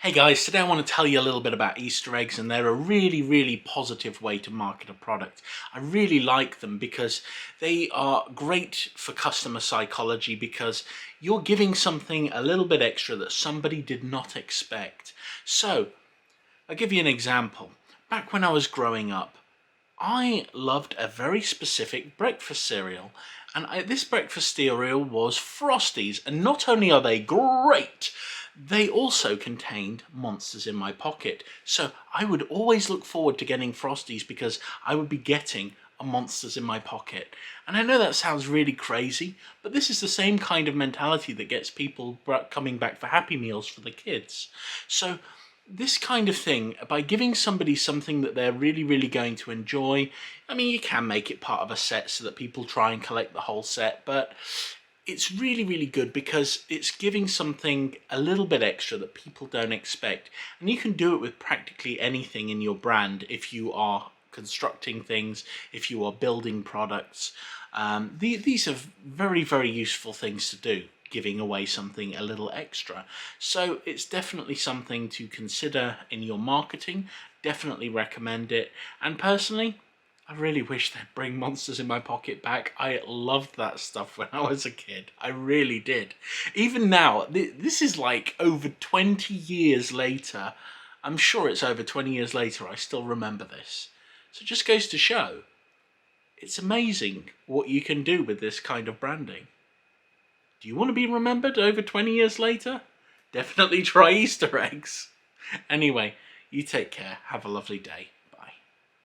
Hey guys, today I want to tell you a little bit about Easter eggs, and they're a really positive way to market a product. I really like them because they are great for customer psychology, because you're giving something a little bit extra that somebody did not expect. So, I'll give you an example. Back when I was growing up, I loved a very specific breakfast cereal, and this breakfast cereal was Frosties, and not only are they great, they also contained Monsters in my Pocket. So I would always look forward to getting Frosties because I would be getting a Monsters in my Pocket. And I know that sounds really crazy, but this is the same kind of mentality that gets people coming back for Happy Meals for the kids. So this kind of thing, by giving somebody something that they're really going to enjoy, I mean, you can make it part of a set so that people try and collect the whole set, but it's really good because it's giving something a little bit extra that people don't expect. And you can do it with practically anything in your brand if you are constructing things, if you are building products. These are very useful things to do, giving away something a little extra. So it's definitely something to consider in your marketing. Definitely recommend it. And personally, I really wish they'd bring Monsters in my Pocket back. I loved that stuff when I was a kid. I really did. Even now, this is like over 20 years later. I'm sure it's over 20 years later. I still remember this. So it just goes to show, it's amazing what you can do with this kind of branding. Do you want to be remembered over 20 years later? Definitely try Easter eggs. Anyway, you take care. Have a lovely day.